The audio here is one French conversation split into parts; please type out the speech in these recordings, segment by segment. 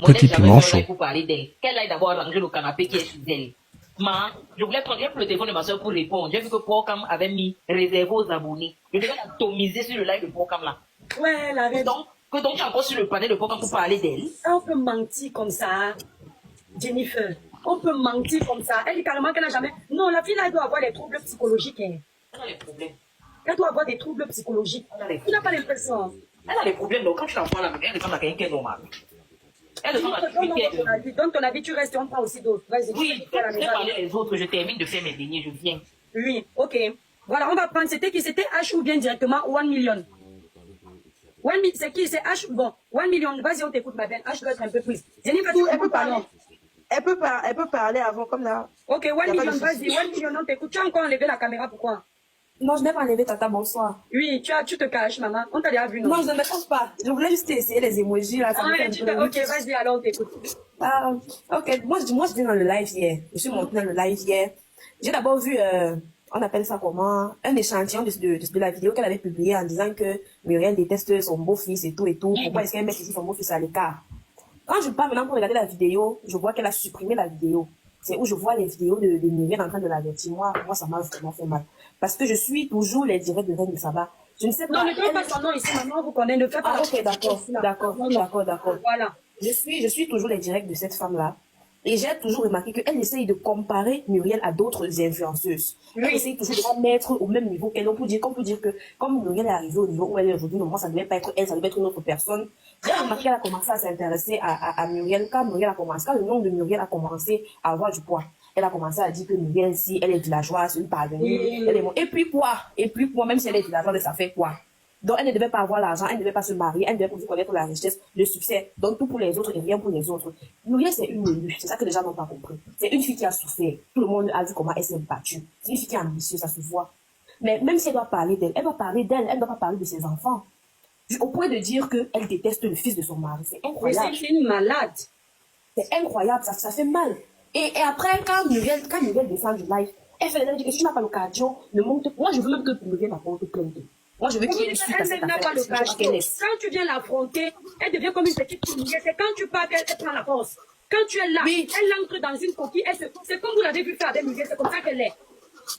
Petit piment chaud. Pour parler d'elle. Qu'elle aille d'abord ranger le canapé qui est chez elle. Je voulais prendre le téléphone de ma soeur pour répondre. J'ai vu que Porcam avait mis réservé aux abonnés. Je devais l'atomiser sur le live de Porcam là. Ouais, la reine. Donc tu es encore sur le panel de Porcam pour parler d'elle. On peut mentir comme ça, Jennifer. On peut mentir comme ça. Elle dit carrément qu'elle n'a jamais... Non, la fille là, elle doit avoir des troubles psychologiques. Hein. Elle a des problèmes. Elle doit avoir des troubles psychologiques. Tu n'as pas l'impression. Elle a des problèmes. Donc quand tu t'en parles avec elle, elle ressemble à quelqu'un qui est normal. Elle ressemble à quelqu'un qui est... Donne ton avis, tu restes, on prend aussi d'autres. Vas-y. Oui, je vais parler des autres. Je termine de faire mes derniers, je viens. Oui, ok. Voilà, on va prendre. C'était qui? C'était H ou bien directement 1 million? C'est qui? C'est H. Bon, 1 million. Vas-y, on t'écoute, ma belle. H doit être un peu prise. Jennifer, tu peux parler. Elle peut parler avant, comme là. Ok, 1 million, vas-y. 1 million, on t'écoute. Tu as encore enlevé la caméra, pourquoi? Non, je n'ai pas enlevé, tata, bonsoir. Oui, tu te caches, maman. On t'a déjà vu, non? Non, je ne me cache pas. Je voulais juste essayer les emojis, là. Ok, vas-y, alors on t'écoute. Ok, moi, je viens dans le live hier. Je suis montée dans le live hier. J'ai d'abord vu, on appelle ça comment, un échantillon de la vidéo qu'elle avait publiée en disant que Muriel déteste son beau-fils et tout et tout. Pourquoi est-ce qu'elle met ici son beau-fils à l'écart? Quand je pars maintenant pour regarder la vidéo, je vois qu'elle a supprimé la vidéo. C'est où je vois les vidéos de Muriel en train de l'avertir. Moi, ça m'a vraiment fait mal. Parce que je suis toujours les directs de Reine de Saba. Je ne sais pas. Non, ne donne pas son nom ici, maman, vous connaissez, ne faites pas. Ah, ok, d'accord. Voilà. Je suis toujours les directs de cette femme-là. Et j'ai toujours remarqué qu'elle essaye de comparer Muriel à d'autres influenceuses. Elle essaye toujours de la mettre au même niveau qu'elle. On peut dire que comme Muriel est arrivée au niveau où elle est aujourd'hui, normalement, ça ne devait pas être elle, ça devait être une autre personne. J'ai remarqué qu'elle a commencé à s'intéresser à Muriel quand le nom de Muriel a commencé à avoir du poids. Elle a commencé à dire que Muriel, si elle est villageoise, c'est une parvenue. Et puis quoi, même si elle est villageoise, ça fait quoi? Donc, elle ne devait pas avoir l'argent, elle ne devait pas se marier, elle ne devait pas connaître la richesse, le succès. Donc, tout pour les autres et rien pour les autres. Muriel, c'est une élue. C'est ça que les gens n'ont pas compris. C'est une fille qui a souffert. Tout le monde a vu comment elle s'est battue. C'est une fille qui est ambitieuse, ça se voit. Mais même si elle doit parler d'elle, elle doit pas parler de ses enfants. Au point de dire qu'elle déteste le fils de son mari. C'est incroyable. Mais c'est une malade. C'est incroyable, ça fait mal. Et après, quand Muriel descend du live, elle fait que si tu n'as pas le cardio, ne monte. Moi, je veux même que Muriel m'apporte plainte. Moi, je veux qu'il y ait une suite à cette affaire. Quand tu viens l'affronter, elle devient comme une petite Muriel. C'est quand tu pars qu'elle prend la force. Quand tu es là, elle entre dans une coquille. C'est comme vous l'avez vu faire avec Muriel. C'est comme ça qu'elle est.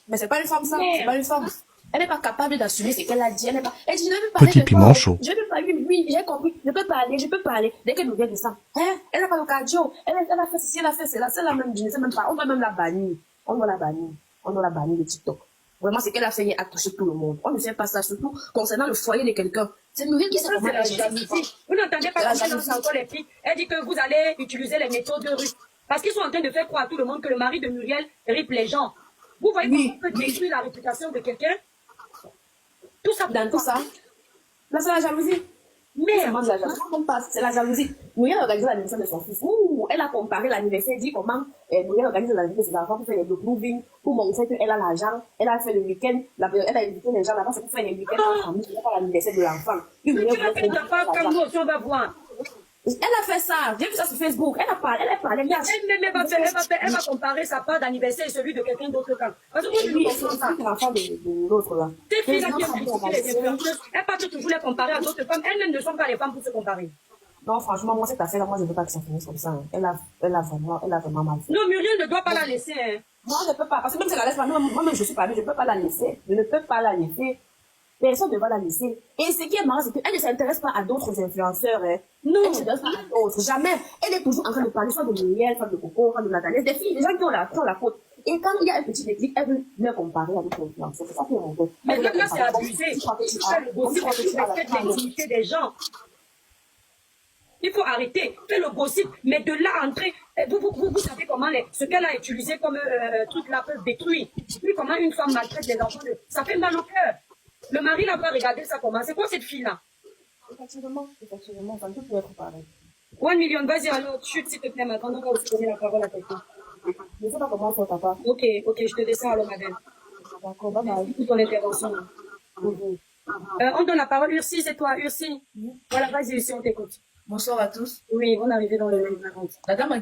Mais c'est pas une femme, ça. C'est pas une femme. Elle n'est pas capable d'assumer ce qu'elle a dit. Elle dit, je ne veux pas Petit piment chaud. Je ne peux pas, oui, j'ai compris. Je peux parler. Dès que Muriel descend, elle n'a pas le cardio. Elle a fait ceci, elle a fait cela. C'est la même, je ne sais même pas. On doit même la bannir. On doit la bannir de TikTok. Vraiment, ce qu'elle a fait a touché tout le monde. On ne fait pas ça, surtout concernant le foyer de quelqu'un. C'est Muriel qui s'est comment la jalousie. Vous n'entendez pas comment les filles. Elle dit que vous allez utiliser les méthodes russes. Parce qu'ils sont en train de faire croire à tout le monde que le mari de Muriel ripe les gens. Vous voyez comment on peut détruire la réputation de quelqu'un? Tout ça dans tout ça. Là, c'est la jalousie. Mais c'est la jalousie. Muriel a organisé l'anniversaire de son fils. Elle a comparé l'anniversaire, dit comment Muriel organise l'anniversaire de ses enfants pour faire les grooving, pour montrer qu'elle a l'argent. Elle a fait le week-end, elle a invité les gens là-bas, c'est pour faire les week-ends en famille, c'est pas l'anniversaire de l'enfant. Tu n'as fait pas comme nous aussi, on va voir. Elle a fait ça, j'ai vu ça sur Facebook, elle a parlé, elle va comparer sa part d'anniversaire et celui de quelqu'un d'autre. Parce que moi, je ne comprends pas. C'est l'enfant de l'autre là. Ces filles-là qui ont critiqué les influenceuses, elles partent toujours les comparer à d'autres femmes. Elles-mêmes ne sont pas les femmes pour se comparer. Non, franchement, moi, cette affaire-là, moi, je ne veux pas que ça finisse comme ça. Elle a vraiment mal fait. Non, Muriel ne doit pas la laisser. Non, je ne peux pas. Parce que même si elle la laisse pas, moi-même, je suis pas je ne peux pas la laisser. Je ne peux pas la laisser. Personne ne va la laisser. Et ce qui est marrant, c'est qu'elle ne s'intéresse pas à d'autres influenceurs. Non. Elle ne s'intéresse pas à d'autres. Jamais. Elle est toujours en train de parler soit de Muriel, soit de Coco, soit de Nathalie. Des filles, des gens qui ont la faute. Et quand il y a un petit déclic, elle veut me comparer avec l'influenceur. C'est ça qui est mon fait. Mais là, c'est abusé. C'est le gossip, respecte l'intimité des gens. Il faut arrêter. Fais le gossip. Mais de là entrer, vous savez comment ce qu'elle a utilisé comme truc là peut détruire. Puis comment une femme maltraite les enfants. Ça fait mal au cœur. Le mari là va regarder ça comment. C'est quoi cette fille-là? Effectivement, ça ne peut plus être pareil. 1 million, vas-y alors, chute s'il te plaît, maintenant, on va aussi donner la parole à quelqu'un. Je ne sais pas comment faire, papa. Ok, je te descends alors, madame. D'accord, bye bye. Pour ton intervention. On donne la parole, Ursi, c'est toi, Ursi. Voilà, vas-y, Ursi, on t'écoute. Bonsoir à tous. Oui, on est arrivé dans le même raconte. La dame en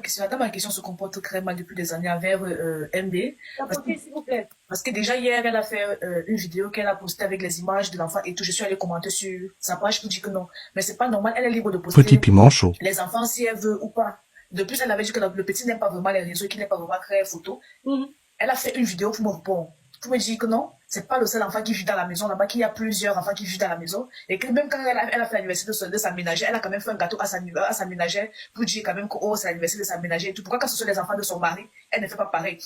question se comporte très mal depuis des années envers MD. S'il vous plaît. Parce que déjà hier, elle a fait une vidéo qu'elle a postée avec les images de l'enfant et tout. Je suis allée commenter sur sa page pour dire que non. Mais c'est pas normal, elle est libre de poster Petit piment chaud. les enfants si elle veut ou pas. De plus, elle avait dit que le petit n'aime pas vraiment les réseaux et qu'il n'aime pas vraiment créer photo. Elle a fait une vidéo pour me répondre. Pour me dire que non, c'est pas le seul enfant qui vit dans la maison là-bas, qu'il y a plusieurs enfants qui vivent dans la maison. Et que même quand elle a fait l'anniversaire de sa ménagère, elle a quand même fait un gâteau à sa ménagère pour dire quand même que oh, c'est l'anniversaire de sa ménagère et tout. Pourquoi quand ce sont les enfants de son mari, elle ne fait pas pareil?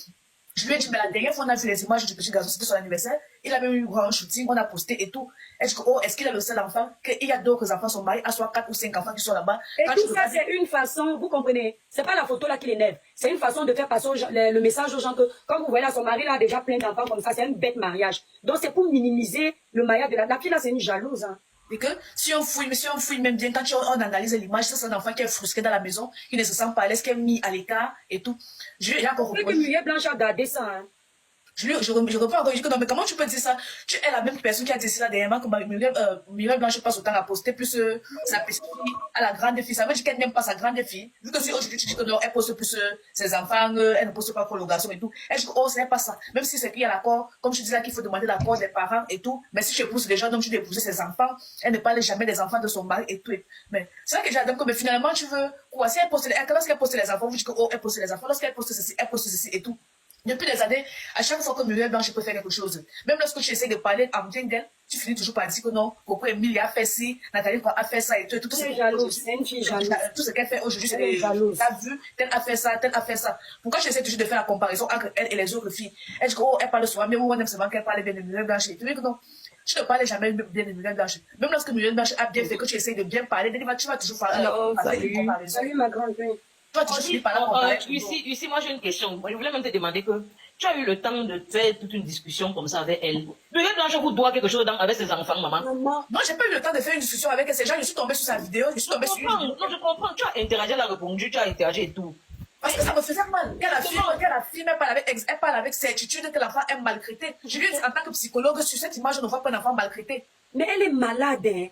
Je lui ai dit, mais la dernière fois on a vu les images du petit garçon, c'était son anniversaire. Il a même eu un shooting, on a posté et tout. Est-ce qu'il est le seul enfant? Qu'il y a d'autres enfants, son mari a soit 4 ou 5 enfants qui sont là-bas. Et tout ça, c'est une façon, vous comprenez, c'est pas la photo là qui l'énerve. C'est une façon de faire passer le message aux gens que, quand vous voyez là, son mari là a déjà plein d'enfants comme ça, c'est un bête mariage. Donc c'est pour minimiser le mariage de la fille là, c'est une jalouse. Hein. Et que si on fouille même bien, quand on analyse l'image, c'est un enfant qui est frustré dans la maison, qui ne se sent pas à l'aise, qui est mis à l'écart et tout. Je lui ai encore reproché. Muriel Blanche a gardé ça. Hein. Je reprends encore, je dis que non, mais comment tu peux dire ça? Tu es la même personne qui a dit ça dernièrement, que Muriel Blanche passe autant à poster, plus sa petite fille à la grande fille. Ça veut dire qu'elle n'aime pas sa grande fille. Vu que si aujourd'hui tu dis que non, elle poste plus ses enfants, elle ne poste pas pour le garçon et tout. Elle dit que oh, ce n'est pas ça. Même si c'est qu'il y a l'accord, comme je disais là, qu'il faut demander l'accord des parents et tout. Mais si je pousse les gens, donc tu dois épouser ses enfants, elle ne parle jamais des enfants de son mari et tout. Mais c'est vrai que j'ai que mais finalement, tu veux quoi? Si elle poste lorsqu'elle poste les enfants, vous dites que oh, elle poste les enfants. Lorsqu'elle poste ceci et tout. Depuis des années, à chaque fois que Muriel Blanche peut faire quelque chose, même lorsque tu essaies de parler en bien d'elle, tu finis toujours par dire que non, pourquoi Emilie a fait ci, Nathalie a fait ça et tout. Tout ce qu'elle fait aujourd'hui, c'est des t'as vu, telle a fait ça, telle a fait ça. Pourquoi tu essaies toujours de faire la comparaison entre elle et les autres filles? Elle dit que oh, elle parle souvent, mais on aime seulement qu'elle parle bien de Muriel Blanche et tout. Mais que non, tu ne parles jamais bien de Muriel Blanche. Même lorsque Muriel Blanche a bien fait, que tu essaies de bien parler, tu vas toujours faire une comparaison. Salut ma grande fille. Toi, tu finis par la comparaison. Ici, moi j'ai une question. Je voulais même te demander que tu as eu le temps de faire toute une discussion comme ça avec elle. Muriel Blanche vous doit quelque chose avec ses enfants, maman. Non, j'ai pas eu le temps de faire une discussion avec elle. Ces gens, je suis tombée sur sa vidéo, je suis tombée sur une vidéo. Non, je comprends. Tu as interagi, elle a répondu, tu as interagi et tout. Parce que ça me faisait mal. Qu'elle affirme, elle parle avec certitude que l'enfant est maltraité. Je lui ai dit en tant que psychologue, sur cette image, on ne voit pas un enfant maltraité. Mais elle est malade, hein.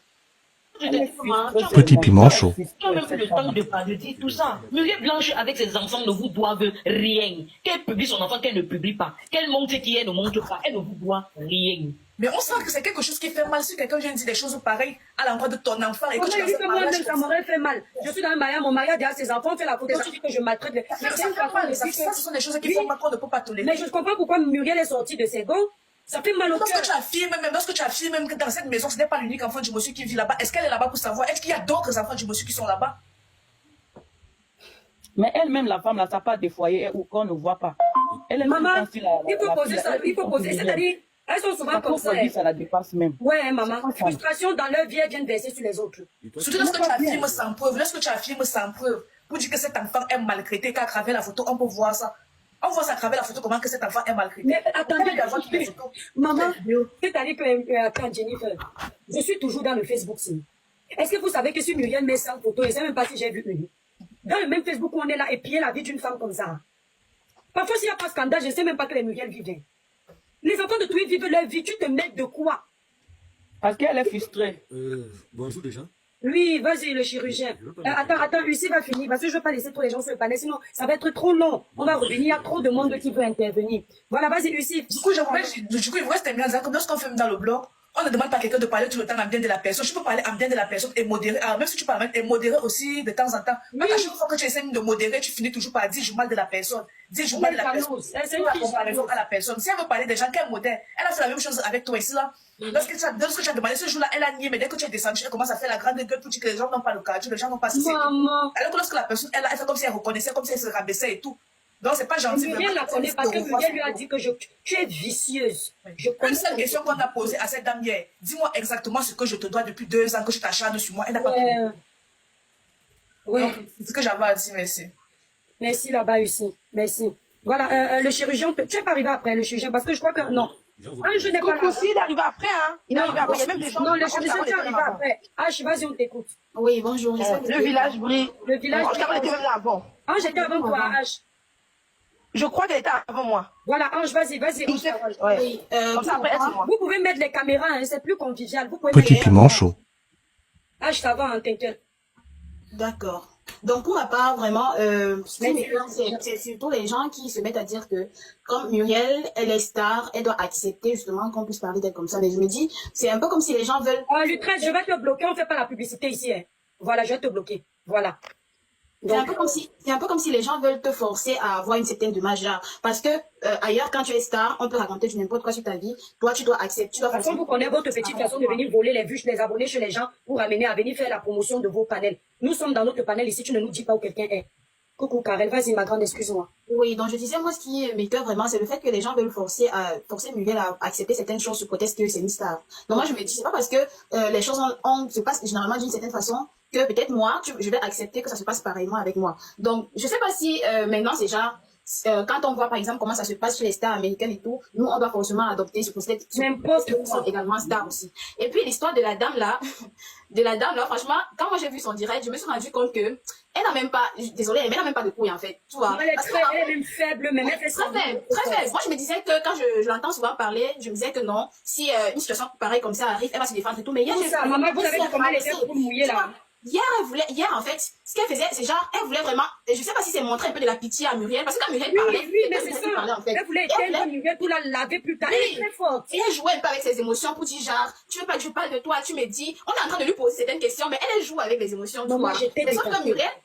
Petit piment chaud. Tu as même eu le temps de dire tout ça. Muriel Blanche avec ses enfants ne vous doivent rien. Qu'elle publie son enfant, qu'elle ne publie pas. Qu'elle montre qui elle ne montre pas. Elle ne vous doit rien. Mais on sent que c'est quelque chose qui fait mal si quelqu'un vient dire des choses pareilles à l'endroit de ton enfant. Et que ça m'aurait fait mal. Je suis dans un mariage, mon mariage a ses enfants, on fait la photo, tu dis que je maltraite les... Ça fait mal. Ça, ce sont des choses qui font mal qu'on ne peut pas tolérer. Mais je comprends pourquoi Muriel est sortie de ses gonds. Ça fait mal au cœur. Lorsque tu affirmes même que dans cette maison, ce n'est pas l'unique enfant du monsieur qui vit là-bas. Est-ce qu'elle est là-bas pour savoir? Est-ce qu'il y a d'autres enfants du monsieur qui sont là-bas? Mais elle-même, la femme, là, ça part des foyers où qu'on ne voit pas. Elle maman, il faut poser ça, il faut poser. C'est-à-dire, elles sont souvent comme ça. Ça la dépasse même. Ouais, maman. Frustration dans leur vie, elles viennent verser sur les autres. Surtout lorsque tu affirmes sans preuve, pour dire que cet enfant est maltraité, qu'à travers la photo, on peut voir ça. On voit ça à travers la photo, comment que cet enfant est maltraité. Mais attendez, maman, c'est-à-dire que, quand Jennifer, je suis toujours dans le Facebook. Est-ce que vous savez que si Muriel met 100 photos, je ne sais même pas si j'ai vu une. Dans le même Facebook où on est là, épier la vie d'une femme comme ça. Parfois, s'il n'y a pas de scandale, je ne sais même pas que les Muriel vivent. Les enfants de Twitter vivent leur vie, tu te mets de quoi? Parce qu'elle est frustrée. Bonjour déjà. Oui, vas-y, le chirurgien. Attends, Lucie va finir, parce que je ne veux pas laisser tous les gens sur le panel, sinon ça va être trop long. On va revenir, il y a trop de monde qui veut intervenir. Voilà, vas-y, Lucie. Du coup, il vous reste bien comme lorsqu'on fait dans le blog, on ne demande pas à quelqu'un de parler tout le temps en bien de la personne. Je peux parler en bien de la personne et modérer. Alors, même si tu parles et modérer aussi de temps en temps. Oui. À chaque fois que tu essaies de modérer, tu finis toujours par dire je mal de la personne. Dis je mal de la personne. C'est une comparaison à la personne. Si elle veut parler des gens qu'elle modère, elle a fait la même chose avec toi ici là. Lorsque tu as demandé ce jour-là, elle a nié, mais dès que tu es descendu, elle commence à faire la grande gueule pour dire que les gens n'ont pas le cardio, les gens n'ont pas ceci. Alors que lorsque la personne, elle fait comme si elle reconnaissait, comme si elle se rabaissait et tout. Donc, c'est pas gentil. Muriel la connaît parce que Muriel lui a dit que tu es vicieuse. Une seule question qu'on a posée à cette dame hier. Dis-moi exactement ce que je te dois depuis 2 ans que je t'acharne sur moi. Elle n'a pas pu. Oui. C'est ce que j'avais à dire, merci. Merci là-bas, ici. Merci. Voilà, le chirurgien, tu n'es pas arrivé après, le chirurgien, parce que je crois que non. Je n'ai pas aussi, il est arrivé après, hein. Il est arrivé après. Il y a même des gens. Non, le chirurgien est arrivé après. Vas-y, on t'écoute. Oui, bonjour. Le village brille. Le village brille. Elle était même là avant. J'étais avant toi, H. Je crois qu'elle était avant moi. Voilà, Ange, vas-y. Oui. Comme ça, après, c'est moi. Vous pouvez mettre les caméras, hein, c'est plus convivial. Vous pouvez Petit piment chaud. H, ça va, hein, t'inquiète. D'accord. Donc, pour ma part, vraiment, c'est surtout les gens qui se mettent à dire que, comme Muriel, elle est star, elle doit accepter justement qu'on puisse parler d'elle comme ça. Mais je me dis, c'est un peu comme si les gens veulent... Oh, Lutrette, je vais te bloquer, on ne fait pas la publicité ici. Hein. Voilà, je vais te bloquer. Voilà. C'est un peu comme si les gens veulent te forcer à avoir une certaine image là. Parce que ailleurs, quand tu es star, on peut raconter du n'importe quoi sur ta vie. Toi, tu dois accepter. Tu dois De toute façon, vous connaissez votre petite façon de venir voler les vues, les abonnés chez les gens pour amener à venir faire la promotion de vos panels. Nous sommes dans notre panel ici, tu ne nous dis pas où quelqu'un est. Coucou Karel, vas-y ma grande, excuse-moi. Oui, donc je disais, moi, ce qui m'écoeure vraiment, c'est le fait que les gens veulent forcer Muriel à accepter certaines choses sous prétexte que c'est une star. Donc moi, je me dis, c'est pas parce que les choses se passent généralement d'une certaine façon que peut-être moi, je vais accepter que ça se passe pareillement avec moi. Donc, je sais pas si maintenant, c'est genre, quand on voit par exemple comment ça se passe chez les stars américaines et tout, nous, on doit forcément adopter ce concept. N'importe Nous sommes également stars aussi. Et puis, l'histoire de la dame là, franchement, quand moi j'ai vu son direct, je me suis rendu compte que elle n'a même pas, désolée, elle n'a même pas de couilles en fait. Tu vois. Elle est même faible, mais elle fait ça. Très faible, très faible. Moi, je me disais que quand je l'entends souvent parler, je me disais que non, si une situation pareille comme ça arrive, elle va se défendre et tout. Mais hier, ça, maman, vous savez comment elle était pour mouiller là. Hier, en fait, ce qu'elle faisait, c'est genre, elle voulait vraiment, je sais pas si c'est montrer un peu de la pitié à Muriel, parce que quand Muriel parlait, oui, mais c'est ça. Parlait, en fait. Elle voulait éteindre Muriel pour la laver plus tard. Elle est très forte. Et elle jouait un peu avec ses émotions pour dire genre, tu veux pas que je parle de toi, tu me dis, on est en train de lui poser certaines questions, mais elle joue avec les émotions. Non, moi, j'étais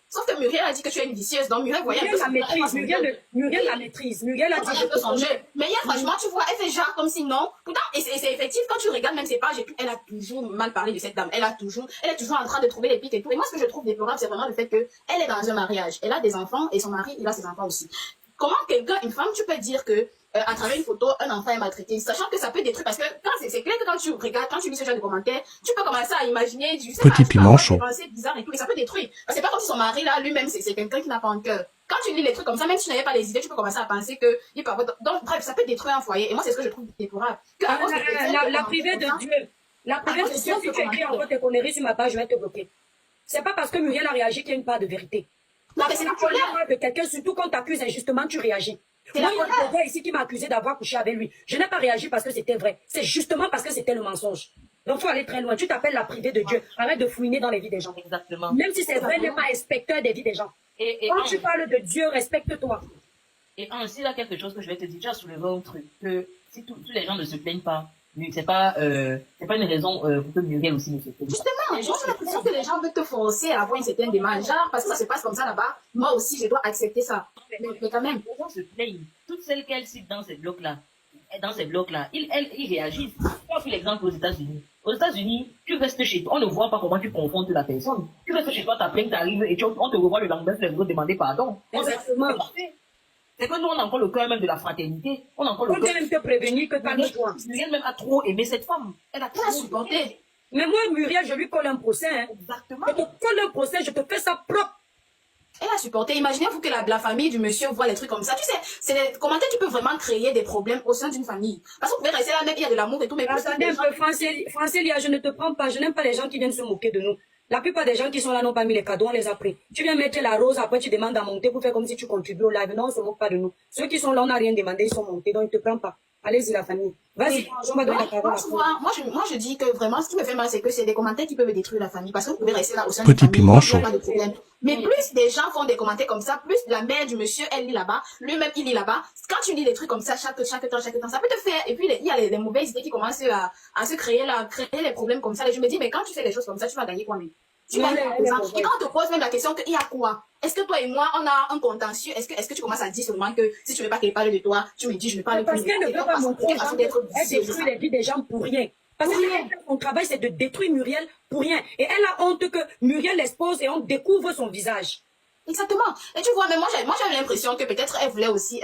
sauf que Muriel a dit que tu es une vicieuse, donc Muriel voyait un peu la maîtrise. Muriel la maîtrise. Muriel a dit un peu son jeu. Mais hier, franchement, tu vois, elle fait genre comme si non. Pourtant, et c'est effectif, quand tu regardes même ses pages, elle a toujours mal parlé de cette dame. Elle est toujours en train de trouver les pics et tout. Et moi, ce que je trouve déplorable, c'est vraiment le fait qu'elle est dans un mariage. Elle a des enfants et son mari, il a ses enfants aussi. Comment une femme, tu peux dire que à travers une photo, un enfant est maltraité, sachant que ça peut détruire, parce que c'est clair que quand tu regardes, quand tu lis ce genre de commentaires, tu peux commencer à imaginer du Petit piment chaud. Pensées bizarres et tout, et ça peut détruire. Parce que c'est pas comme si son mari là, lui-même, c'est quelqu'un qui n'a pas un cœur. Quand tu lis les trucs comme ça, même si tu n'avais pas les idées, tu peux commencer à penser que il peut avoir... Donc bref, ça peut détruire un foyer. Et moi, c'est ce que je trouve déplorable. La privée de Dieu. La privée de Dieu, si tu écris encore tes conneries sur ma page, je vais te bloquer. C'est pas parce que Muriel a réagi qu'il y a une part de vérité. Non, mais c'est la colère de quelqu'un, surtout quand t'accuses injustement, tu réagis. Moi, il y a quelqu'un ici qui m'a accusé d'avoir couché avec lui. Je n'ai pas réagi parce que c'était vrai. C'est justement parce que c'était le mensonge. Donc, faut aller très loin. Tu t'appelles la privée de Dieu. Arrête de fouiner dans les vies des gens. Exactement. Même si c'est vrai, n'est pas inspecteur des vies des gens. Quand tu parles de Dieu, respecte-toi. Et ainsi, là, quelque chose que je vais te dire, tu as soulevé un truc, que si tous les gens ne se plaignent pas, c'est pas une raison pour que Muriel aussi ne se plaigne pas. Justement, j'ai l'impression que les gens veulent te forcer à avoir une certaine démarche. Genre, parce que ça se passe comme ça là-bas, moi aussi, je dois accepter ça. Mais quand même. Les gens se plaignent. Toutes celles qu'elles citent dans ces blocs-là, ils réagissent. Tu as pris l'exemple aux États-Unis. Aux États-Unis, tu restes chez toi, on ne voit pas comment tu confrontes la personne. Tu restes chez toi, ta plainte t'arrive et on te revoit le lendemain, tu veux demander pardon. Exactement. C'est que nous, on a encore le cœur même de la fraternité. On a encore le cœur. On peut même te prévenir que calme-toi. Muriel même a trop aimé cette femme. Elle a trop supporté. Mais moi, Muriel, je lui colle un procès. Hein. Exactement. Je te colle un procès, je te fais ça propre. Elle a supporté. Imaginez-vous que la famille du monsieur voit les trucs comme ça. Tu sais, c'est des commentaires qui peuvent vraiment créer des problèmes au sein d'une famille. Parce que vous pouvez rester là, même il y a de l'amour et tout, mais attendez un peu, Francélia, je ne te prends pas. Je n'aime pas les gens qui viennent se moquer de nous. La plupart des gens qui sont là n'ont pas mis les cadeaux, on les a pris. Tu viens mettre la rose, après tu demandes à monter pour faire comme si tu contribues au live. Non, on ne se moque pas de nous. Ceux qui sont là, on n'a rien demandé, ils sont montés, donc ils ne te prennent pas. Allez-y, la famille. Vas-y, on va donner la parole. Moi, je dis que vraiment, ce qui me fait mal, c'est que c'est des commentaires qui peuvent détruire la famille. Parce que vous pouvez rester là au sein de la famille. Petit piment chaud. Pas de problème. Mais plus des gens font des commentaires comme ça, plus la mère du monsieur, elle lit là-bas, lui-même, il lit là-bas. Quand tu lis des trucs comme ça, chaque temps, ça peut te faire. Et puis, il y a les mauvaises idées qui commencent à se créer là, créer les problèmes comme ça. Et je me dis, mais quand tu fais des choses comme ça, tu vas gagner quoi, mais tu vas et quand on te pose même la question qu'il y a quoi? Est-ce que toi et moi, on a un contentieux? Est-ce que tu commences à dire seulement que si tu veux pas qu'elle parle de toi, tu me dis, je ne parle plus. Parce qu'elle ne veut pas montrer elle détruit les vies des gens pour rien. Parce que son travail, c'est de détruire Muriel pour rien. Et elle a honte que Muriel l'expose et on découvre son visage. Exactement. Et tu vois, mais moi j'avais l'impression que peut-être elle voulait aussi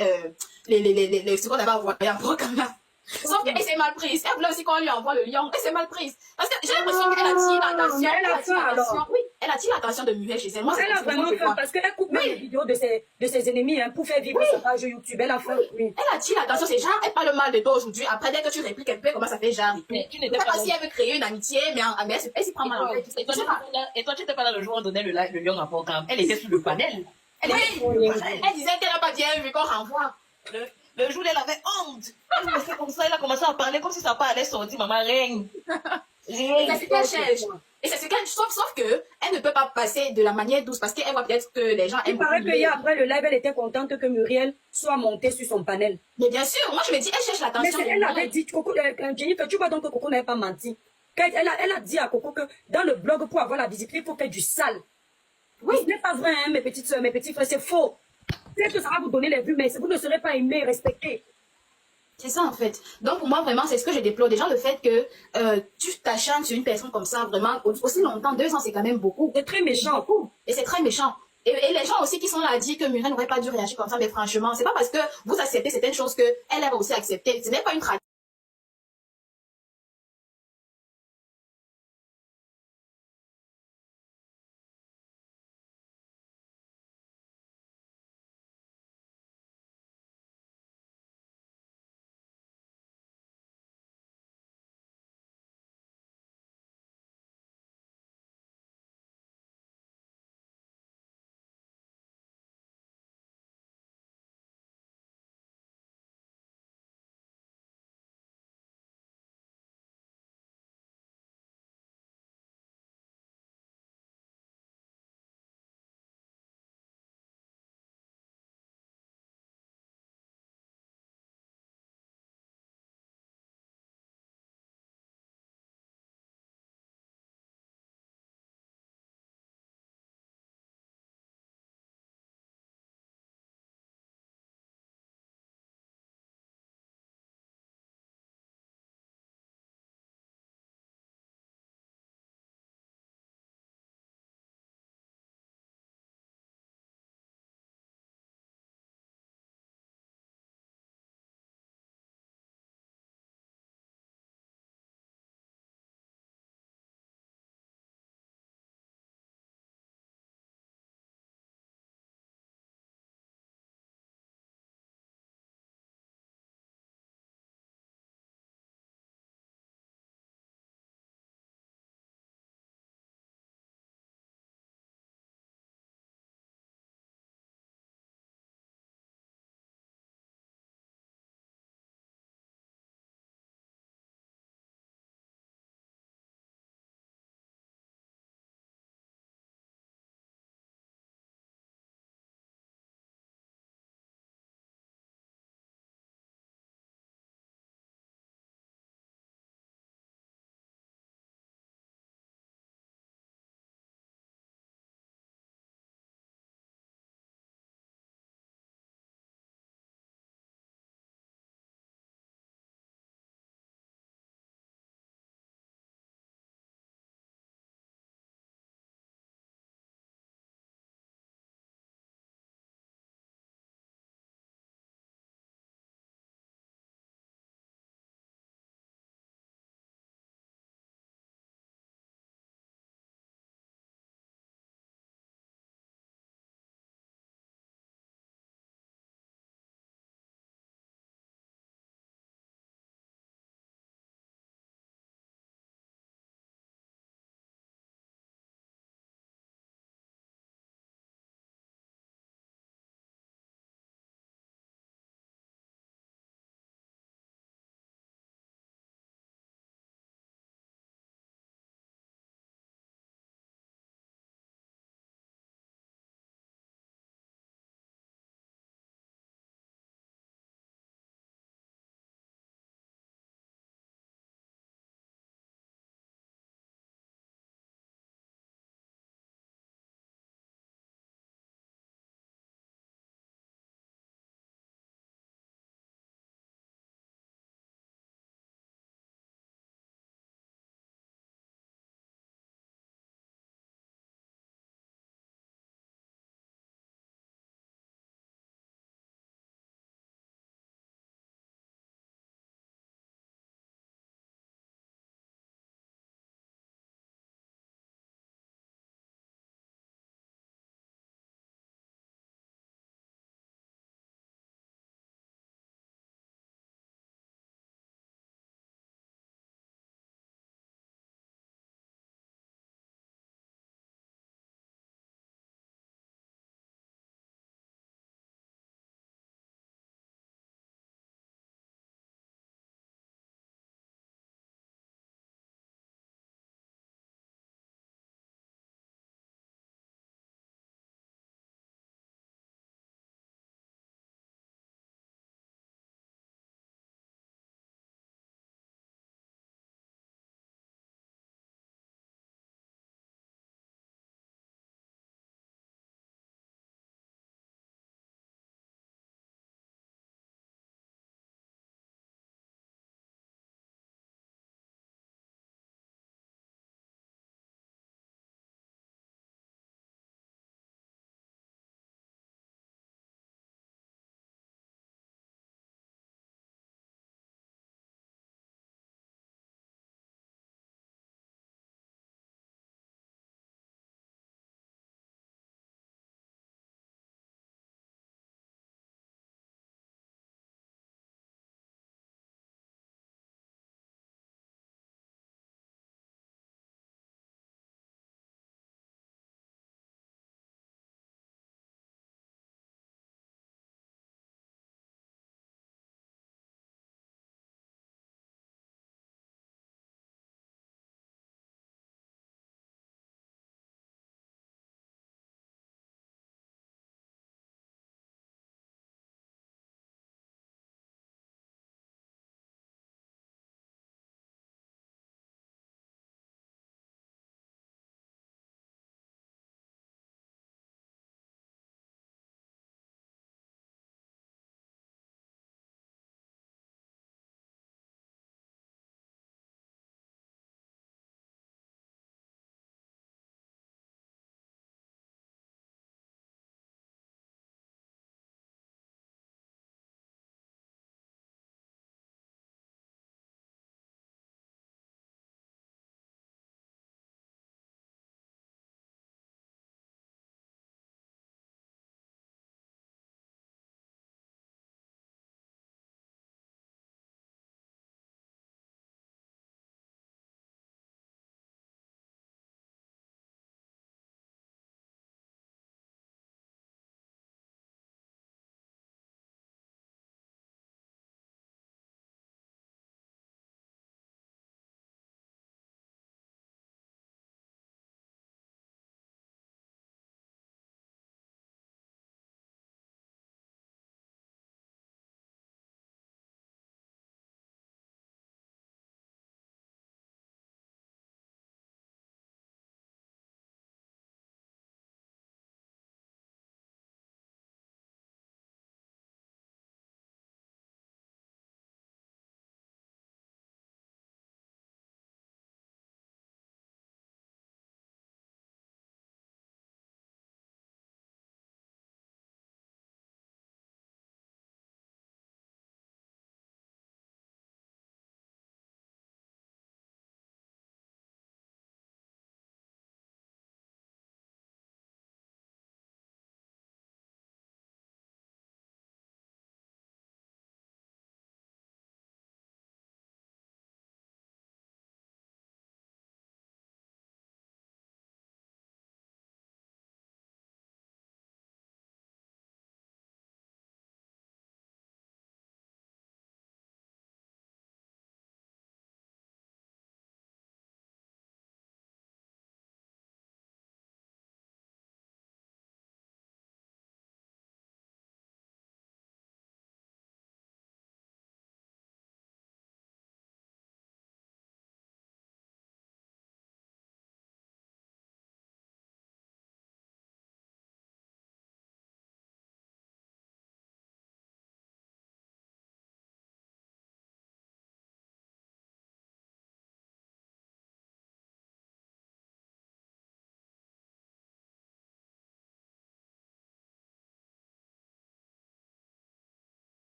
ce qu'on avait envoyé en programme là. Sauf qu'elle s'est mal prise. Elle voulait aussi qu'on lui envoie le lion. Elle s'est mal prise. Parce que j'ai l'impression qu'elle attire l'attention. Oui, elle attire l'attention de Muriel chez elle. Moi, elle a vraiment faim parce qu'elle coupe les vidéos de ses ennemis pour faire vivre sa page YouTube. Elle a faim. Oui. Elle attire l'attention. C'est genre, elle parle mal de toi aujourd'hui. Après, dès que tu répliques un peu, comment ça fait genre. Tu n'étais pas si elle veut créer une amitié, mais elle s'y prend mal en fait. Et toi, tu n'étais pas là le jour où on donnait le lion à Port-Cam. Elle était sur le panel. Elle disait qu'elle n'a pas bien vu qu'on renvoie. Le jour où elle avait honte, elle me fait comme ça, elle a commencé à parler comme si ça pas allait sortir, maman reine. C'est ce qu'elle cherche. Et c'est ce qu'elle, sauf que elle ne peut pas passer de la manière douce parce qu'elle voit peut-être que les gens Il aiment. paraît que hier, après le live, elle était contente que Muriel soit montée sur son panel. Mais bien sûr, moi je me dis, elle cherche Mais l'attention. elle avait dit, Coco, Jennifer, tu vois donc que Coco n'avait pas menti. Elle a dit à Coco que dans le blog, pour avoir la visibilité, il faut faire du sale. Oui. Ce n'est pas vrai, hein, mes petites soeurs, mes petits frères, c'est faux. Peut-être que ça va vous donner les vues, mais vous ne serez pas aimés, respectés. C'est ça en fait. Donc pour moi vraiment c'est ce que je déplore. Déjà le fait que tu t'acharnes sur une personne comme ça vraiment aussi longtemps, 2 ans c'est quand même beaucoup. C'est très méchant. Et c'est très méchant. Et les gens aussi qui sont là à dire que Muriel n'aurait pas dû réagir comme ça, mais franchement, c'est pas parce que vous acceptez certaines choses que elle a aussi accepté. Ce n'est pas une tradition.